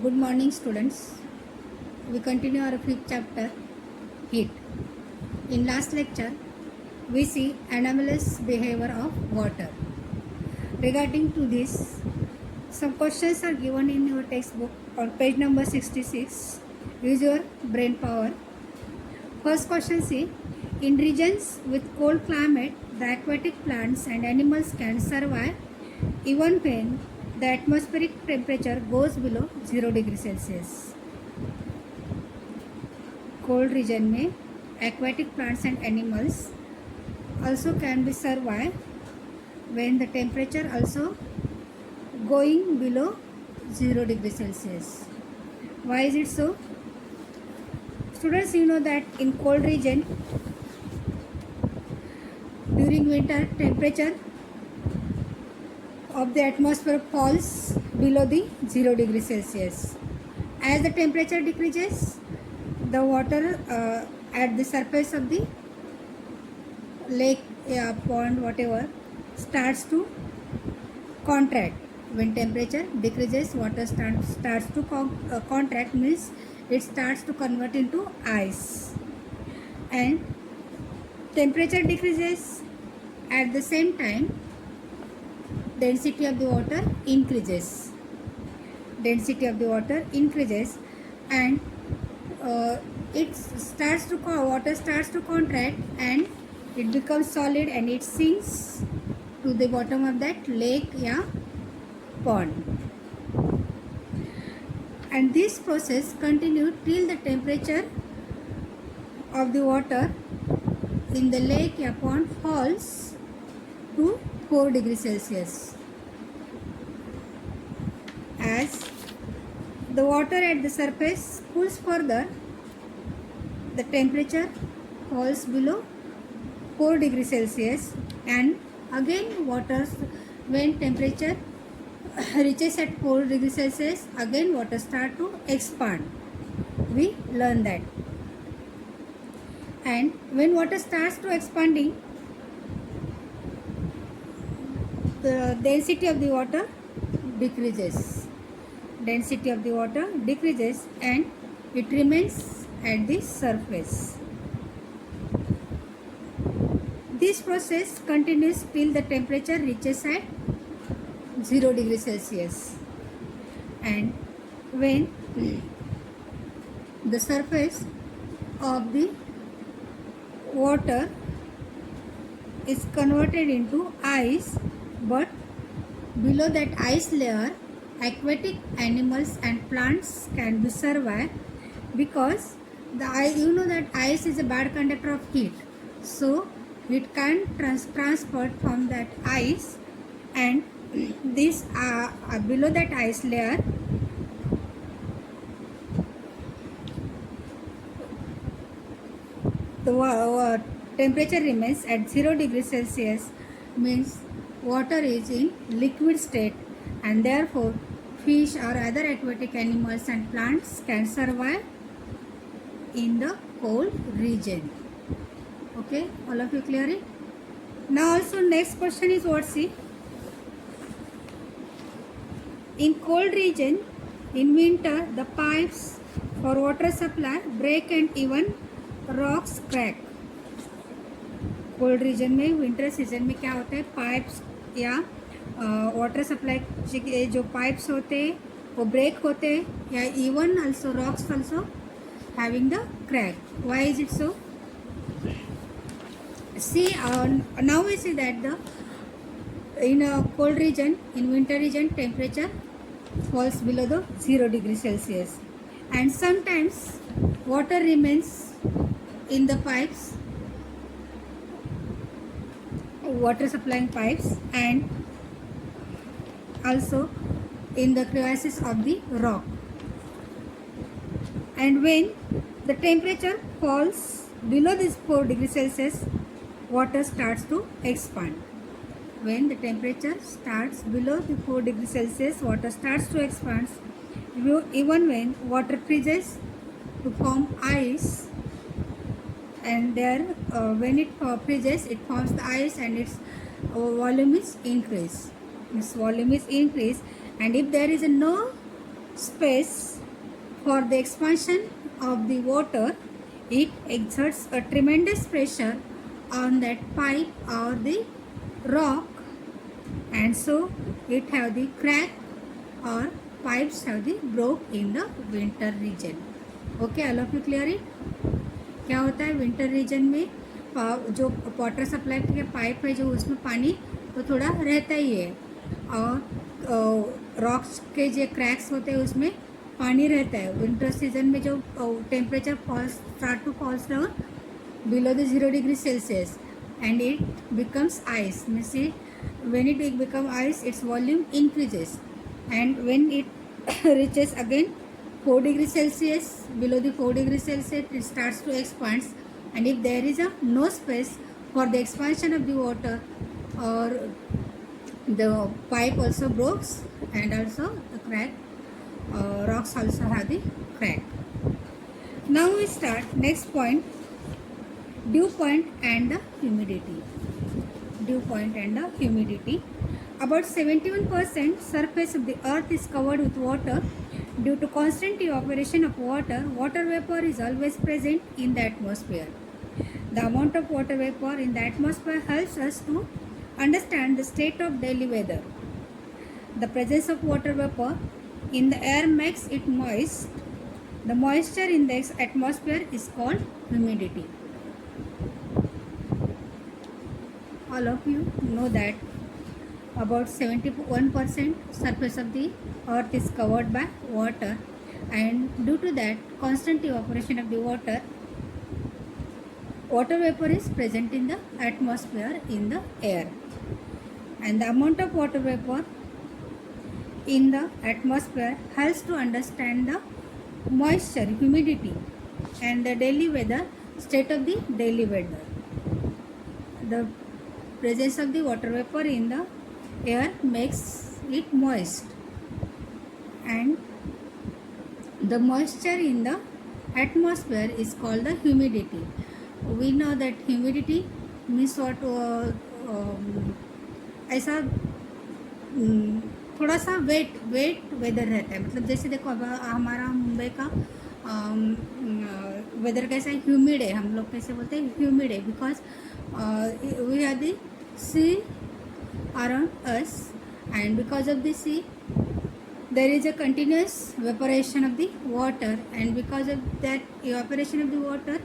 Good morning, students. We continue our fifth chapter, heat. In last lecture, we see anomalous behavior of water. Regarding to this, some questions are given in your textbook on page number 66. Use your brain power. First question is, in regions with cold climate, the aquatic plants and animals can survive even when the atmospheric temperature goes below 0 degree Celsius. Cold region में aquatic plants and animals also can be survive when the temperature also going below 0 degree Celsius. Why is it so? Students, you know that in cold region during winter temperature of the atmosphere falls below the 0 degree Celsius. As the temperature decreases, the water at the surface of the lake, pond, whatever, starts to contract. When temperature decreases, water starts to contract, means it starts to convert into ice. And temperature decreases, at the same time density of the water increases. Density of the water increases, and water starts to contract, and it becomes solid, and it sinks to the bottom of that lake, pond. And this process continues till the temperature of the water in the lake, pond falls to 4 degrees Celsius. As the water at the surface cools further, the temperature falls below 4 degrees Celsius, and again when temperature reaches at 4 degrees Celsius, again water start to expand. We learn that. And when water starts to expanding, the density of the water decreases. Density of the water decreases, and it remains at the surface. This process continues till the temperature reaches at 0 degrees Celsius. And when the surface of the water is converted into ice, but below that ice layer aquatic animals and plants can be survive, because you know that ice is a bad conductor of heat, so it can transport from that ice, and this below that ice layer the temperature remains at 0 degrees Celsius, means water is in liquid state, and therefore fish or other aquatic animals and plants can survive in the cold region. Okay, all of you clear it? Now also next question is what, see, in cold region in winter the pipes for water supply break and even rocks crack. Cold region में winter season में क्या होता है, pipes या water supply जो pipes होते हैं वो ब्रेक होते हैं, या even also rocks also having the crack. Why is it so? See now we see that the in a cold region, in winter region, temperature falls below the 0 degree Celsius, and sometimes water remains in the pipes, water supplying pipes, and also in the crevices of the rock. And when the temperature falls below this 4 degrees Celsius, water starts to expand. When the temperature starts below the 4 degrees Celsius, water starts to expand. Even when water freezes to form ice, and there when it freezes, it forms the ice, and its volume is increased. Its volume is increased, and if there is no space for the expansion of the water, it exerts a tremendous pressure on that pipe or the rock, and so it have the crack or pipes have the broke in the winter region. Okay, all of you clear it? क्या होता है winter reason में जो water supply के pipe है जो उसमें पानी तो थोड़ा रहता ही है, और रॉक्स के जो क्रैक्स होते हैं उसमें पानी रहता है. विंटर सीजन में जो temperature start to falls down below the 0 degree Celsius and it becomes ice. Means when it become ice, its volume increases, and when it reaches again 4 degrees Celsius, below the 4 degrees Celsius, it starts to expand, and if there is no space for the expansion of the water, or the pipe also breaks, and also the crack, rocks also have the crack. Now we start next point, dew point and the humidity. Dew point and the humidity. About 71% surface of the earth is covered with water. Due to constant evaporation of water, water vapor is always present in the atmosphere. The amount of water vapor in the atmosphere helps us to understand the state of daily weather. The presence of water vapor in the air makes it moist. The moisture in the atmosphere is called humidity. All of you know that about 71% surface of the earth is covered by water, and due to that constant evaporation of the water, water vapor is present in the atmosphere in the air, and the amount of water vapor in the atmosphere helps to understand the moisture, humidity, and the daily weather, state of the daily weather. The presence of the water vapor in the air makes it moist, and the moisture in the atmosphere is called the humidity. We know that humidity means what, ऐसा थोड़ा सा wait weather रहता है. मतलब जैसे देखो अब हमारा मुंबई का वेदर कैसा है, ह्यूमिड है. हम लोग कैसे बोलते हैं, ह्यूमिड है, because we are the sea around us, and because of the sea there is a continuous evaporation of the water, and because of that evaporation of the water,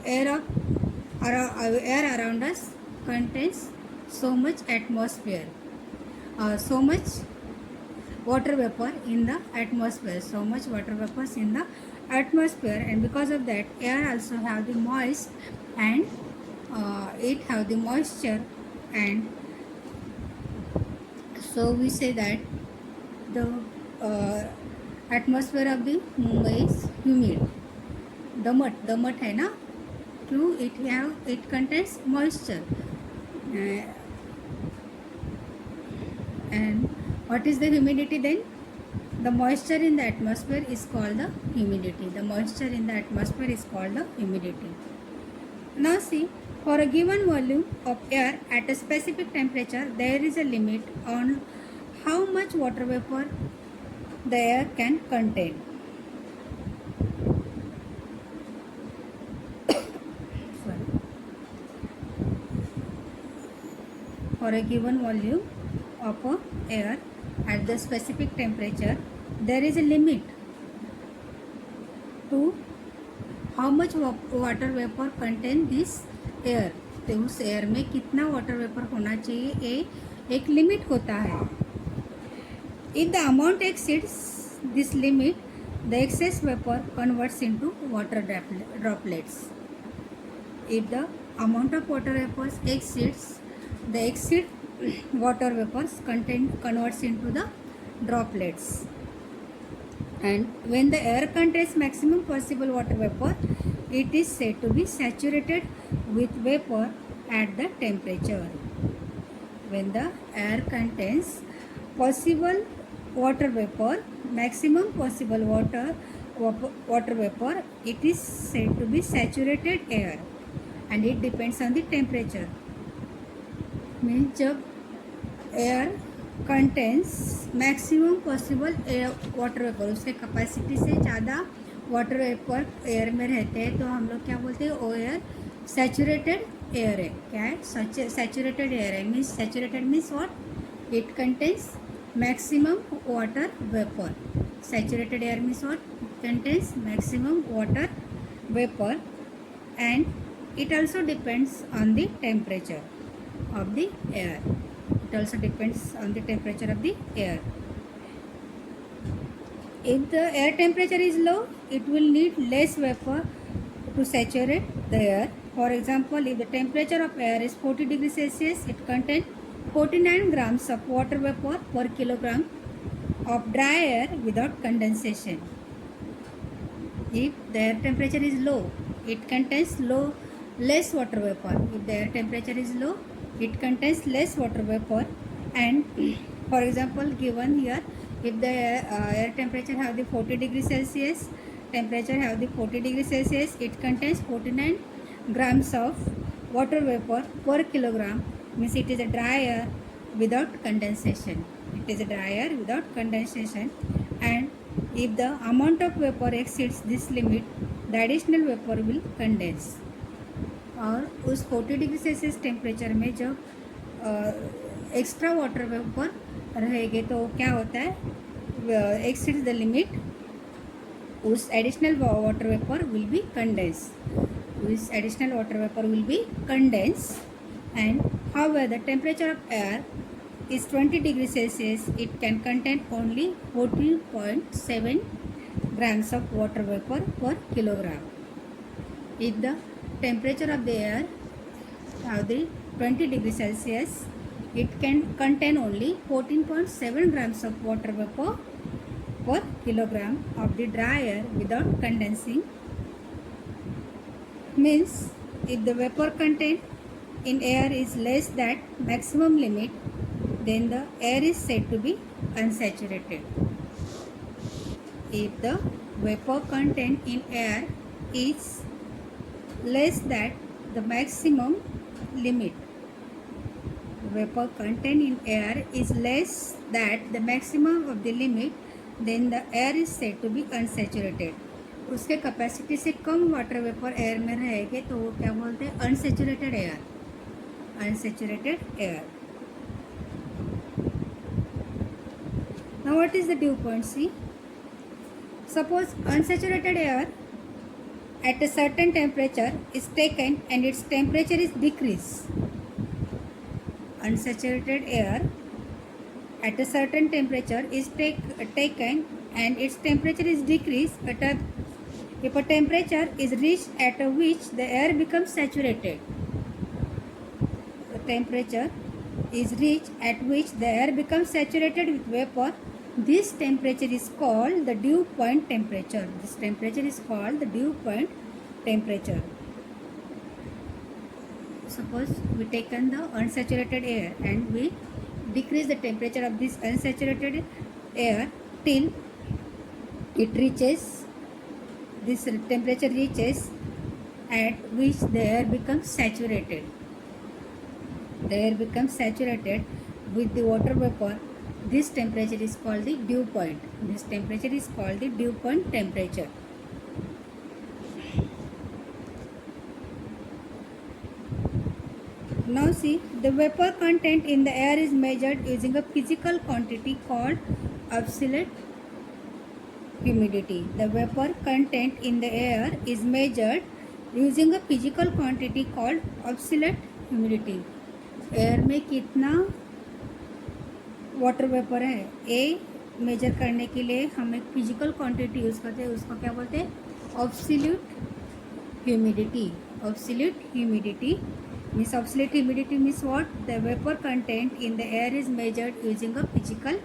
air around us contains so much atmosphere, so much water vapor in the atmosphere, so much water vapors in the atmosphere, and because of that air also have the moist, and it have the moisture, and so we say that the atmosphere of the Mumbai is humid. दमट है ना, क्यों? it contains moisture, and what is the humidity then? The moisture in the atmosphere is called the humidity. The moisture in the atmosphere is called the humidity. Now see, for a given volume of air at a specific temperature, there is a limit on how much water vapor the air can contain. For a given volume of air at the specific temperature, there is a limit to how much water vapor contain this air. तो उस air में कितना water vapour होना चाहिए, एक limit होता है. If the amount exceeds this limit, the excess vapour converts into water droplets. If the amount of water vapours exceeds, the exceed water vapours converts into the droplets. And when the air contains maximum possible water vapor, it is said to be saturated with vapor at the temperature. When the air contains possible water vapor, maximum possible water vapor, it is said to be saturated air, and it depends on the temperature. Means जब air contains maximum possible water vapour, उसके capacity से ज़्यादा water vapour air में रहते हैं तो हम लोग क्या बोलते हैं, वो एयर सैचुरेटेड एयर है. क्या है? सैचुरेटेड एयर है. Means saturated means what? It contains maximum water vapour. Saturated air means what? Contains maximum water vapour and it also depends on the temperature of the air. It also depends on the temperature of the air. If the air temperature is low, it will need less vapor to saturate the air. For example, if the temperature of air is 40 degrees Celsius, it contains 49 grams of water vapor per kilogram of dry air without condensation. If the air temperature is low, it contains less water vapor. If the air temperature is low, it contains less water vapor. And for example, given here, if the air temperature have the 40 degrees Celsius, it contains 49 grams of water vapor per kilogram. Means it is a dry air without condensation. And if the amount of vapor exceeds this limit, the additional vapor will condense. और उस 40 degree Celsius temperature में जब extra water vapour रहेंगे तो क्या होता है, exceeds the limit, उस additional water vapour will be condense. And however the temperature of air is 20 degrees Celsius, it can contain only 14.7 grams of water vapor per kilogram. If the temperature of the air of the 20 degrees Celsius, it can contain only 14.7 grams of water vapor per kilogram of the dry air without condensing. Means if the vapor content in air is less than maximum limit, then the air is said to be unsaturated. If the vapor content in air is less than the maximum limit, vapor content in air is less than the maximum of the limit, then the air is said to be unsaturated. उसके capacity से कम water vapour air में रहेंगे तो वो क्या बोलते हैं, unsaturated air. Now what is the dew point? See, suppose unsaturated air at a certain temperature is taken and its temperature is decreased. Unsaturated air at a certain temperature is taken and its temperature is decreased if a temperature is reached at which the air becomes saturated. The temperature is reached at which the air becomes saturated with vapor. This temperature is called the dew point temperature. Suppose we taken the unsaturated air and we decrease the temperature of this unsaturated air till this temperature reaches at which the air becomes saturated. With the water vapor. This temperature is called the dew point. Temperature. Now see, the vapor content in the air is measured using a physical quantity called absolute humidity. The vapor content in the air is measured using a physical quantity called absolute humidity. Air में कितना water vapour है ये major करने के लिए हम एक physical quantity use करते हैं, उसको क्या बोलते हैं, absolute humidity. Means absolute humidity means what? The vapor content in the air is measured using a physical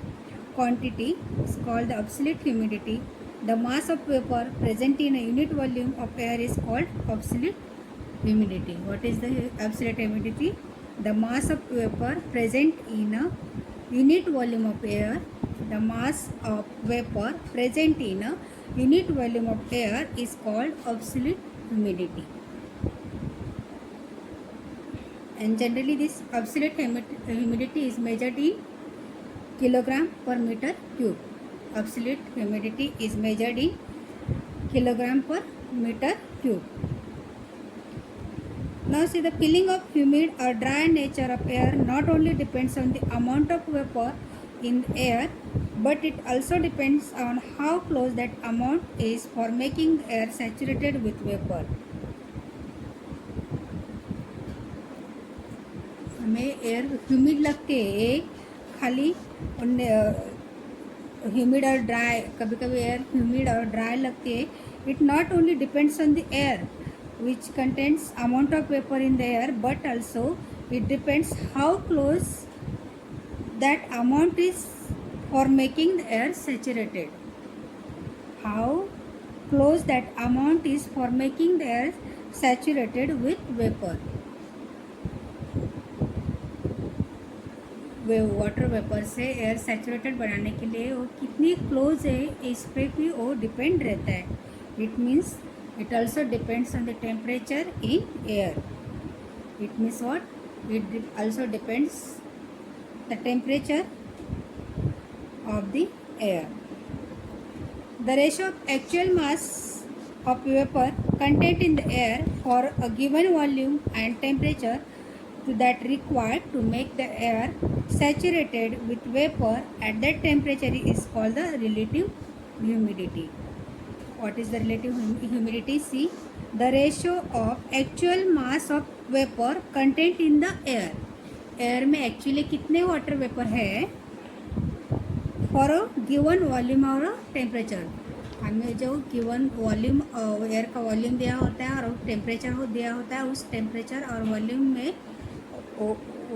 quantity. It's called the absolute humidity. The mass of vapor present in a unit volume of air is called absolute humidity. What is the absolute humidity? The mass of vapor present in a unit volume of air. The mass of vapor present in a unit volume of air is called absolute humidity. And generally this absolute humidity is measured in kilogram per meter cube. Absolute humidity is measured in kilogram per meter cube. Now see, the feeling of humid or dry nature of air not only depends on the amount of vapor in the air, but it also depends on how close that amount is for making the air saturated with vapor. हमें air humid लगती है, ये खाली humid और dry, कभी कभी air humid और dry लगती है. It not only depends on the air which contains amount of vapor in the air, but also it depends how close that amount is for making the air saturated. How close that amount is for making the air saturated with vapor. Water vapour से air saturated बनाने के लिए वो कितनी close है इस पे भी वो डिपेंड रहता है. It means it also depends on the temperature in air. It means what? It also depends the temperature of the air. The ratio of actual mass of vapor content in the air for a given volume and temperature to that required to make the air saturated with vapor at that temperature is called the relative humidity. What is the relative humidity? See, the ratio of actual mass of vapor content in the air. Air में actually कितने water vapour है for a given volume और temperature. हमें जो given volume air का volume दिया होता है और टेम्परेचर को दिया होता है, उस टेम्परेचर और वॉल्यूम में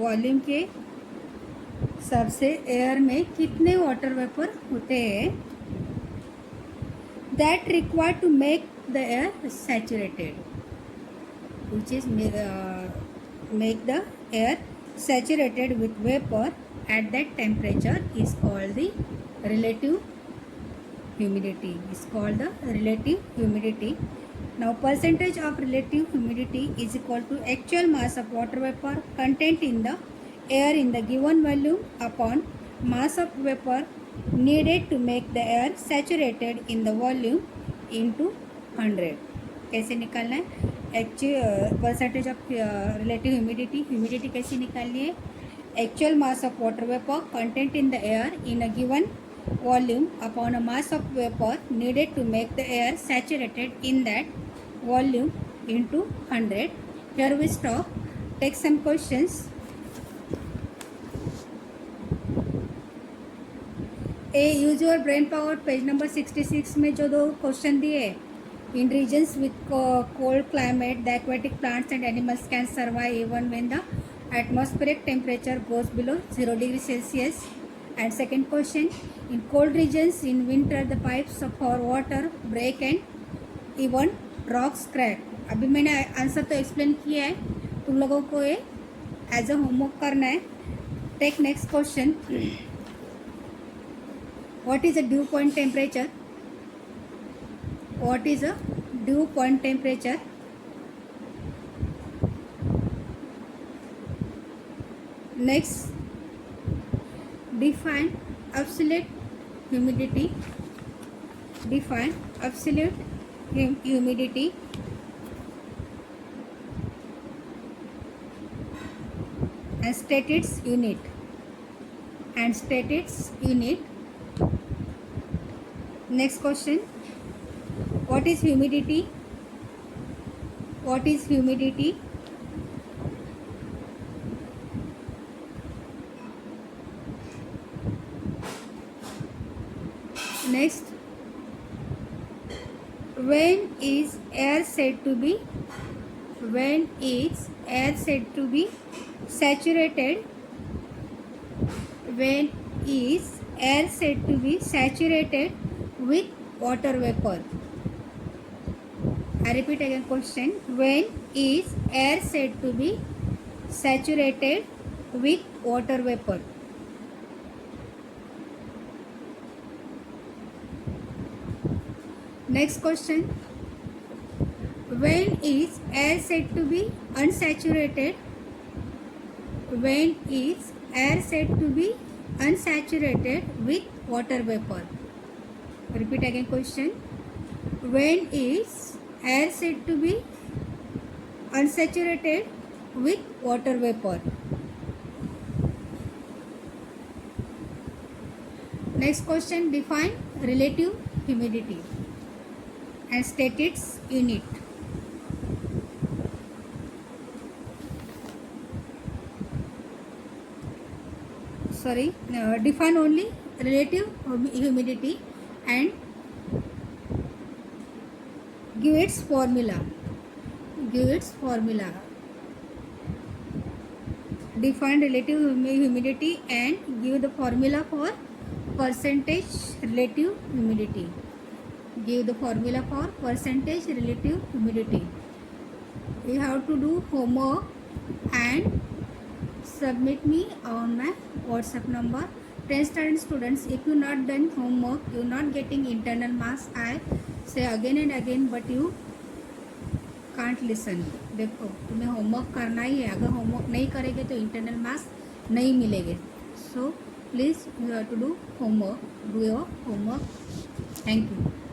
वॉल्यूम के हिसाब से एयर में कितने वाटर वेपर होते हैं that required to make the air saturated, which is make the air saturated with vapor at that temperature is called the relative humidity. Is called the relative humidity. Now percentage of relative humidity is equal to actual mass of water vapor content in the air in the given volume upon mass of vapor needed to make the air saturated in the volume into 100. कैसे निकालना है? Actual percentage of relative humidity कैसे निकालनी है? Actual mass of water vapour content in the air in a given volume upon a mass of vapour needed to make the air saturated in that volume into 100. Here we stop. Take some questions. Use your brain power page number 66 में जो दो question दिए. In regions with cold climate the aquatic plants and animals can survive even when the atmospheric temperature goes below 0 degree Celsius. And second question, in cold regions in winter the pipes for water break and even rocks crack. अभी मैंने answer तो explain किया है, तुम लोगों को ये as a homework करना है. Take next question. What is a dew point temperature? What is a dew point temperature? Next, define absolute humidity. Define absolute humidity. And state its unit. And state its unit. Next question, what is humidity? What is humidity? Next, when is air said to be saturated? When is air said to be saturated with water vapor? I repeat again question. When is air said to be saturated with water vapor? Next question. When is air said to be unsaturated? When is air said to be unsaturated with water vapor. Repeat again question. When is air said to be unsaturated with water vapor? Next question, define relative humidity and state its unit. Define only relative humidity and give its formula. Define relative humidity and give the formula for percentage relative humidity. Give the formula for percentage relative humidity. You have to do homework and submit me on my WhatsApp number. 10 standard students, if you not done homework, you not getting internal marks. I say again and again, but you can't listen. देखो तुम्हें homework करना ही है, अगर homework नहीं करेंगे तो internal marks नहीं मिलेंगे. So please you have to do homework. Do your homework. Thank you.